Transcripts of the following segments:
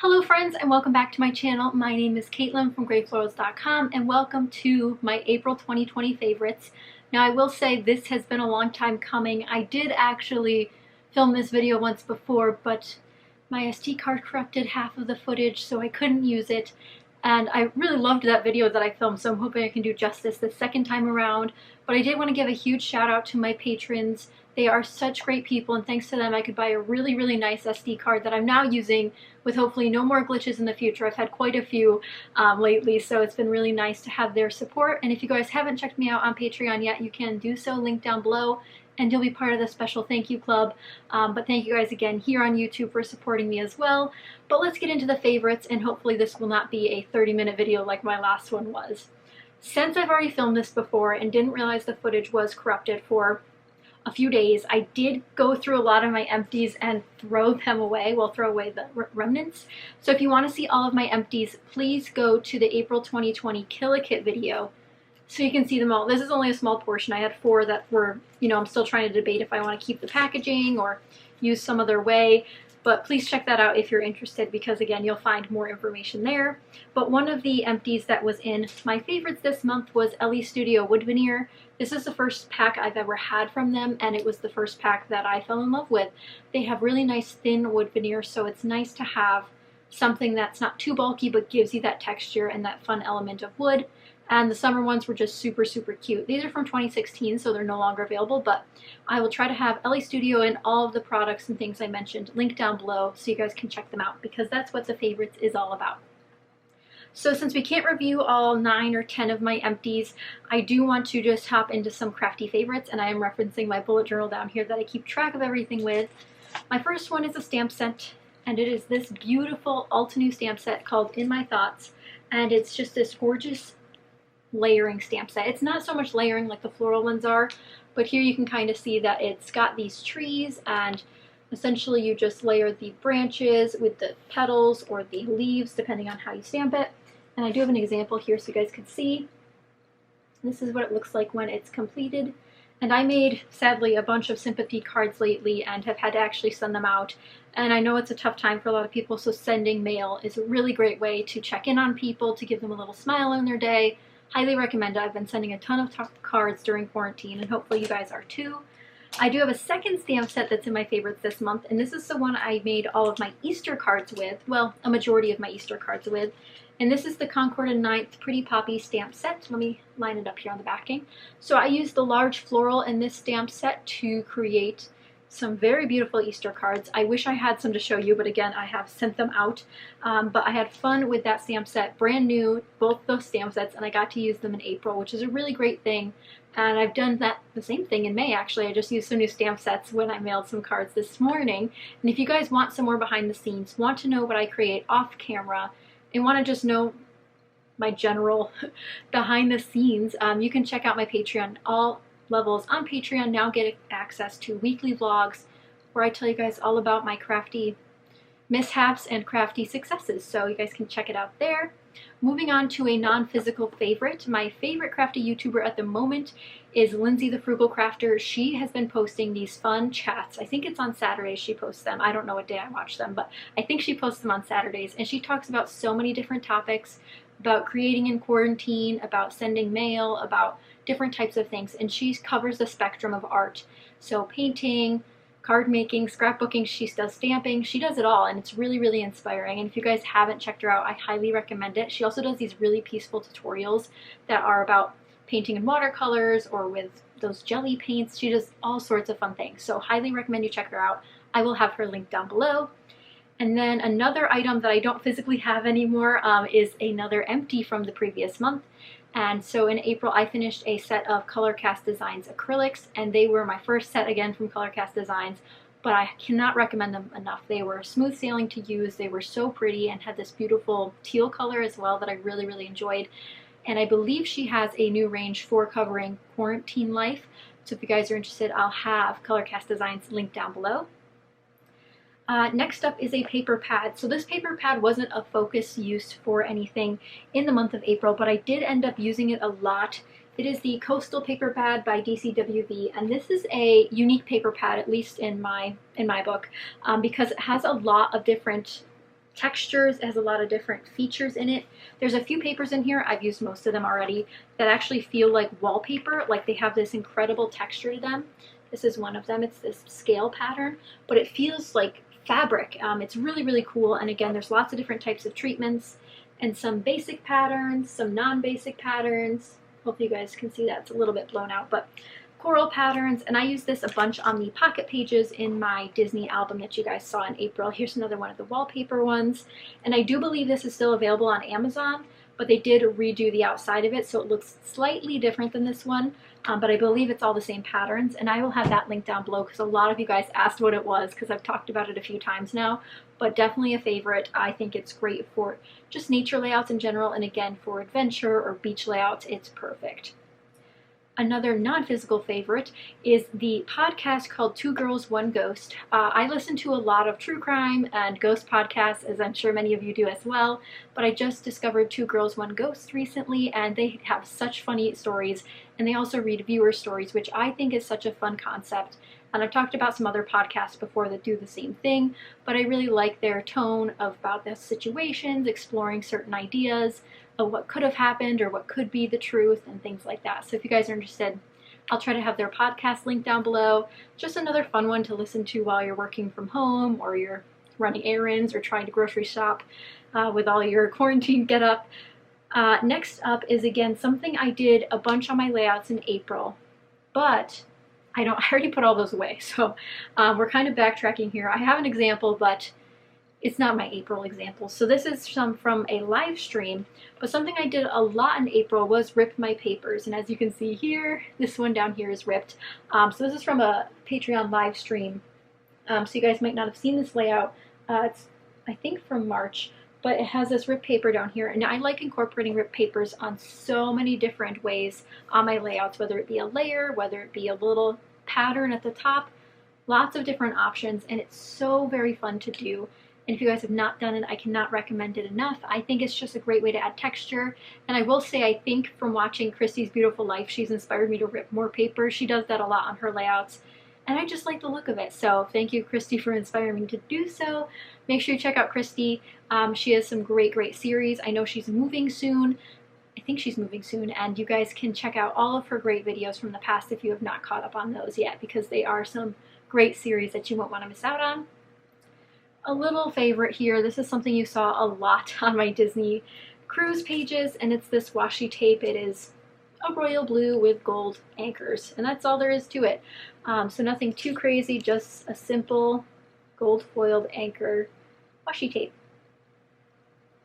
Hello friends and welcome back to my channel. My name is Katelyn from Florals.com and welcome to my April 2020 favorites. Now I will say this has been a long time coming. I did actually film this video once before, but my SD card corrupted half of the footage so I couldn't use it. And I really loved that video that I filmed, so I'm hoping I can do justice the second time around. But I did want to give a huge shout out to my patrons. They are such great people, and thanks to them I could buy a really nice SD card that I'm now using with hopefully no more glitches in the future. I've had quite a few lately, so it's been really nice to have their support. And if you guys haven't checked me out on Patreon yet, you can do so, link down below, and you'll be part of the special thank you club. But thank you guys again here on YouTube for supporting me as well. But let's get into the favorites, and hopefully this will not be a 30-minute video like my last one was. Since I've already filmed this before and didn't realize the footage was corrupted for a few days, I did go through a lot of my empties and throw them away. Well, throw away the remnants. So if you want to see all of my empties, please go to the April 2020 Kill a Kit video so you can see them all. This is only a small portion. I had 4 that were, I'm still trying to debate if I want to keep the packaging or use some other way. But please check that out if you're interested, because again, you'll find more information there. But one of the empties that was in my favorites this month was LE Studio Wood Veneer. This is the first pack I've ever had from them, and it was the first pack that I fell in love with. They have really nice thin wood veneer, so it's nice to have something that's not too bulky but gives you that texture and that fun element of wood. And the summer ones were just super cute. These are from 2016, so they're no longer available, but I will try to have LE Studio and all of the products and things I mentioned linked down below so you guys can check them out, because that's what the favorites is all about. So since we can't review all 9 or 10 of my empties, I do want to just hop into some crafty favorites, and I am referencing my bullet journal down here that I keep track of everything with. My first one is a stamp set, and it is this beautiful Altenew stamp set called In My Thoughts, and it's just this gorgeous layering stamp set. It's not so much layering like the floral ones are, but here you can kind of see that it's got these trees, and essentially you just layer the branches with the petals or the leaves depending on how you stamp it. And I do have an example here so you guys can see. This is what it looks like when it's completed. And I made, sadly, a bunch of sympathy cards lately and have had to actually send them out. And I know it's a tough time for a lot of people, so sending mail is a really great way to check in on people, to give them a little smile in their day. Highly recommend it. I've been sending a ton of cards during quarantine, and hopefully you guys are too. I do have a second stamp set that's in my favorites this month, and this is the one I made all of my Easter cards with, well, a majority of my Easter cards with. And this is the Concord and 9th Pretty Poppy stamp set. Let me line it up here on the backing. So I used the large floral in this stamp set to create some very beautiful Easter cards. I wish I had some to show you, but again, I have sent them out. But I had fun with that stamp set, brand new, both those stamp sets, and I got to use them in April, which is a really great thing. And I've done the same thing in May, actually. I just used some new stamp sets when I mailed some cards this morning. And if you guys want some more behind the scenes, want to know what I create off camera, and want to just know my general behind the scenes, you can check out my Patreon. All levels on Patreon now get access to weekly vlogs where I tell you guys all about my crafty mishaps and crafty successes, so you guys can check it out there. Moving on to a non-physical favorite, my favorite crafty YouTuber at the moment is Lindsay the Frugal Crafter. She has been posting these fun chats. I think it's on Saturdays she posts them. I don't know what day I watch them, but I think she posts them on Saturdays, and she talks about so many different topics, about creating in quarantine, about sending mail, about different types of things, and she covers the spectrum of art. So painting, card making, scrapbooking, she does stamping, she does it all, and it's really inspiring. And if you guys haven't checked her out, I highly recommend it. She also does these really peaceful tutorials that are about painting in watercolors or with those jelly paints. She does all sorts of fun things, so highly recommend you check her out. I will have her link down below. And then another item that I don't physically have anymore is another empty from the previous month. And so in April, I finished a set of Colorcast Designs acrylics, and they were my first set again from Colorcast Designs, but I cannot recommend them enough. They were smooth sailing to use, they were so pretty, and had this beautiful teal color as well that I really enjoyed. And I believe she has a new range for covering quarantine life, so if you guys are interested, I'll have Colorcast Designs linked down below. Next up is a paper pad. So this paper pad wasn't a focus use for anything in the month of April, but I did end up using it a lot. It is the Coastal Paper Pad by DCWV, and this is a unique paper pad, at least in my book, because it has a lot of different textures. It has a lot of different features in it. There's a few papers in here, I've used most of them already, that actually feel like wallpaper, like they have this incredible texture to them. This is one of them. It's this scale pattern, but it feels like fabric. It's really, really cool. And again, there's lots of different types of treatments and some basic patterns, some non-basic patterns. Hopefully you guys can see that. It's a little bit blown out, but coral patterns. And I use this a bunch on the pocket pages in my Disney album that you guys saw in April. Here's another one of the wallpaper ones. And I do believe this is still available on Amazon, but they did redo the outside of it, so it looks slightly different than this one, but I believe it's all the same patterns, and I will have that link down below because a lot of you guys asked what it was because I've talked about it a few times now, but definitely a favorite. I think it's great for just nature layouts in general, and again, for adventure or beach layouts, it's perfect. Another non-physical favorite is the podcast called Two Girls, One Ghost. I listen to a lot of true crime and ghost podcasts, as I'm sure many of you do as well, but I just discovered Two Girls, One Ghost recently, and they have such funny stories, and they also read viewer stories, which I think is such a fun concept. And I've talked about some other podcasts before that do the same thing, but I really like their tone about the situations, exploring certain ideas of what could have happened or what could be the truth and things like that. So if you guys are interested, I'll try to have their podcast link down below. Just another fun one to listen to while you're working from home or you're running errands or trying to grocery shop with all your quarantine get up. Next up is, again, something I did a bunch on my layouts in April, but I already put all those away. So we're kind of backtracking here. I have an example, but it's not my April example. So this is from a live stream, but something I did a lot in April was rip my papers. And as you can see here, this one down here is ripped. So this is from a Patreon live stream. So you guys might not have seen this layout. It's, I think, from March, but it has this ripped paper down here. And I like incorporating ripped papers on so many different ways on my layouts, whether it be a layer, whether it be a little pattern at the top, lots of different options. And it's so very fun to do. And if you guys have not done it, I cannot recommend it enough. I think it's just a great way to add texture. And I will say, I think from watching Christy's Beautiful Life, she's inspired me to rip more paper. She does that a lot on her layouts. And I just like the look of it. So thank you, Christy, for inspiring me to do so. Make sure you check out Christy. She has some great, great series. I know she's moving soon. I think she's moving soon. And you guys can check out all of her great videos from the past if you have not caught up on those yet, because they are some great series that you won't want to miss out on. A little favorite here, this is something you saw a lot on my Disney cruise pages, and it's this washi tape. It is a royal blue with gold anchors, and that's all there is to it. So nothing too crazy, just a simple gold foiled anchor washi tape.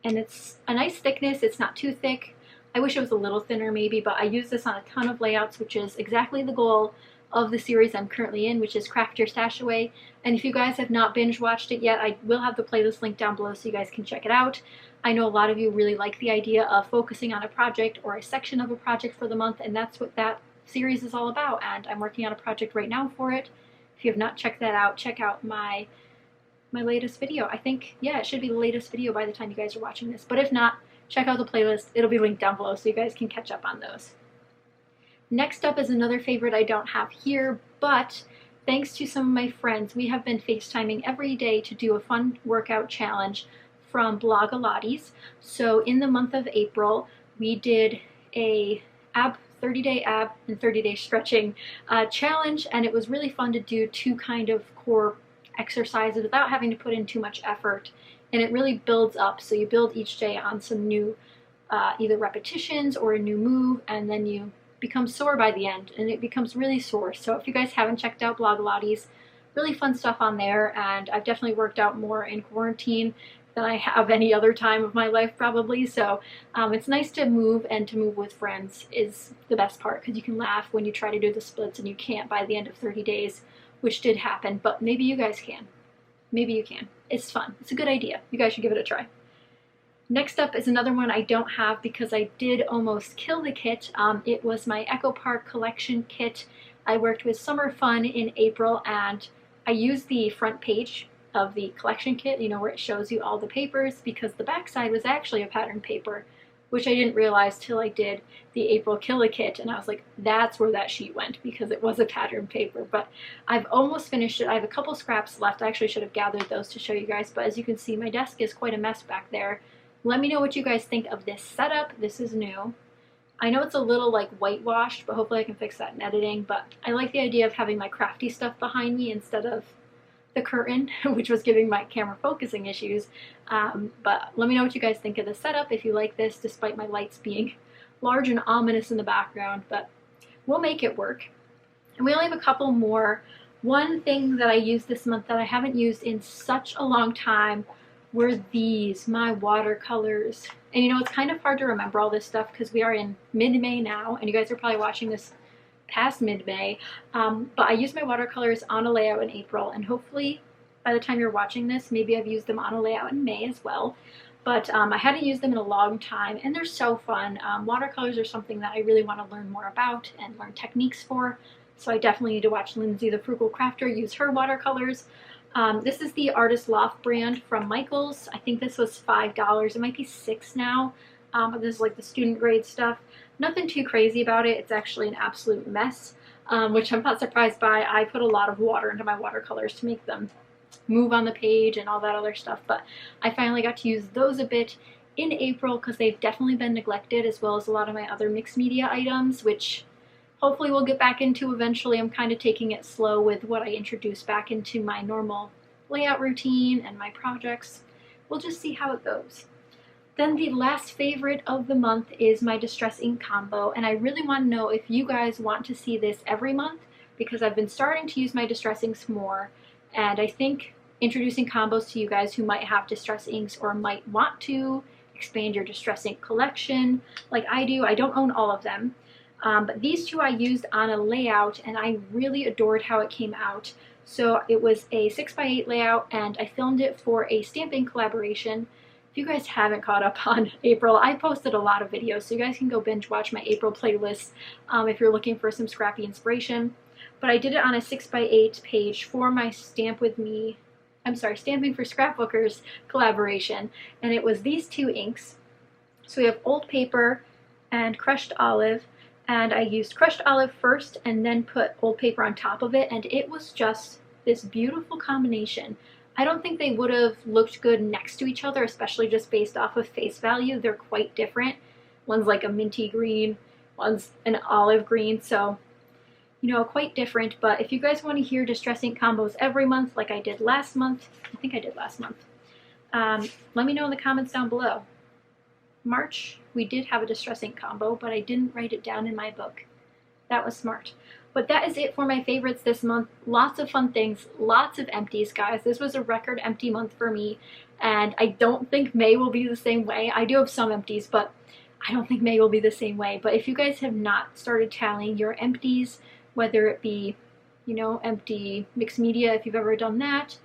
And it's a nice thickness, it's not too thick. I wish it was a little thinner maybe, but I use this on a ton of layouts, which is exactly the goal of the series I'm currently in, which is Craft Your Stash Away. And if you guys have not binge watched it yet, I will have the playlist link down below so you guys can check it out. I know a lot of you really like the idea of focusing on a project or a section of a project for the month, and that's what that series is all about. And I'm working on a project right now for it. If you have not checked that out, check out my latest video. I think, yeah, it should be the latest video by the time you guys are watching this. But if not, check out the playlist. It'll be linked down below so you guys can catch up on those. Next up is another favorite I don't have here, but thanks to some of my friends, we have been FaceTiming every day to do a fun workout challenge from Blogilates. So in the month of April, we did a 30-day ab and 30-day stretching challenge, and it was really fun to do two kind of core exercises without having to put in too much effort, and it really builds up. So you build each day on some new either repetitions or a new move, and then you become sore by the end, and it becomes really sore. So if you guys haven't checked out Blogilates, really fun stuff on there, and I've definitely worked out more in quarantine than I have any other time of my life probably. So it's nice to move, and to move with friends is the best part, because you can laugh when you try to do the splits and you can't by the end of 30 days, which did happen, but maybe you guys can. Maybe you can. It's fun. It's a good idea. You guys should give it a try. Next up is another one I don't have because I did almost kill the kit. It was my Echo Park collection kit. I worked with Summer Fun in April, and I used the front page of the collection kit, you know, where it shows you all the papers, because the back side was actually a pattern paper, which I didn't realize till I did the April Killer Kit, and I was like, that's where that sheet went, because it was a pattern paper. But I've almost finished it. I have a couple scraps left. I actually should have gathered those to show you guys, but as you can see, my desk is quite a mess back there. Let me know what you guys think of this setup. This is new. I know it's a little like whitewashed, but hopefully I can fix that in editing. But I like the idea of having my crafty stuff behind me instead of the curtain, which was giving my camera focusing issues. But let me know what you guys think of the setup, if you like this, despite my lights being large and ominous in the background, but we'll make it work. And we only have a couple more. One thing that I used this month that I haven't used in such a long time were these, my watercolors. And you know, it's kind of hard to remember all this stuff because we are in mid-May now, and you guys are probably watching this past mid-May. But I used my watercolors on a layout in April, and hopefully by the time you're watching this, maybe I've used them on a layout in May as well. But I hadn't used them in a long time, and they're so fun. Watercolors are something that I really want to learn more about and learn techniques for. So I definitely need to watch Lindsay the Frugal Crafter use her watercolors. This is the Artist Loft brand from Michaels. I think this was $5. It might be $6 now. But this is like the student grade stuff. Nothing too crazy about it. It's actually an absolute mess, which I'm not surprised by. I put a lot of water into my watercolors to make them move on the page and all that other stuff, but I finally got to use those a bit in April because they've definitely been neglected, as well as a lot of my other mixed media items, which hopefully we'll get back into eventually. I'm kind of taking it slow with what I introduce back into my normal layout routine and my projects. We'll just see how it goes. Then the last favorite of the month is my Distress Ink combo, and I really want to know if you guys want to see this every month, because I've been starting to use my Distress Inks more. And I think introducing combos to you guys who might have Distress Inks or might want to expand your Distress Ink collection like I do. I don't own all of them, but these two I used on a layout, and I really adored how it came out. So it was a 6x8 layout, and I filmed it for a stamping collaboration. If you guys haven't caught up on April, I posted a lot of videos, so you guys can go binge watch my April playlist if you're looking for some scrappy inspiration. But I did it on a 6x8 page for my Stamping for Scrapbookers collaboration, and it was these two inks. So we have Old Paper and Crushed Olive, and I used Crushed Olive first and then put Old Paper on top of it, and it was just this beautiful combination. I don't think they would have looked good next to each other, especially just based off of face value. They're quite different. One's like a minty green, one's an olive green, so you know, quite different. But if you guys want to hear Distress Ink combos every month like I did last month, I think I did last month, let me know in the comments down below. March, we did have a Distress Ink combo, but I didn't write it down in my book. That was smart. But that is it for my favorites this month. Lots of fun things, lots of empties, guys. This was a record empty month for me, and I don't think May will be the same way. I do have some empties, but I don't think May will be the same way. But if you guys have not started tallying your empties, whether it be, you know, empty mixed media, if you've ever done that,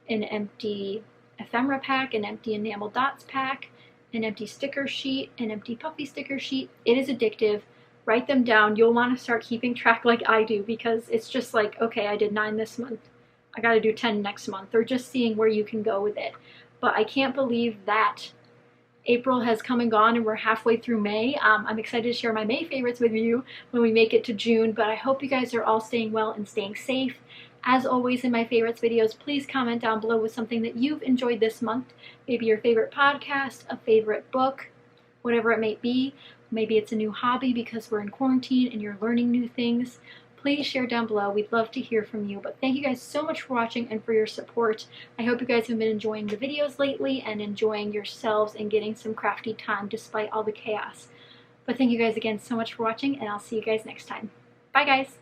an empty ephemera pack, an empty enamel dots pack, an empty sticker sheet, an empty puffy sticker sheet, it is addictive. Write them down. You'll want to start keeping track like I do, because it's just like, okay, I did 9 this month, I got to do 10 next month, or just seeing where you can go with it. But I can't believe that April has come and gone and we're halfway through May. I'm excited to share my May favorites with you when we make it to June, but I hope you guys are all staying well and staying safe. As always in my favorites videos, please comment down below with something that you've enjoyed this month. Maybe your favorite podcast, a favorite book, whatever it may be. Maybe it's a new hobby because we're in quarantine and you're learning new things. Please share down below. We'd love to hear from you. But thank you guys so much for watching and for your support. I hope you guys have been enjoying the videos lately and enjoying yourselves and getting some crafty time despite all the chaos. But thank you guys again so much for watching, and I'll see you guys next time. Bye guys!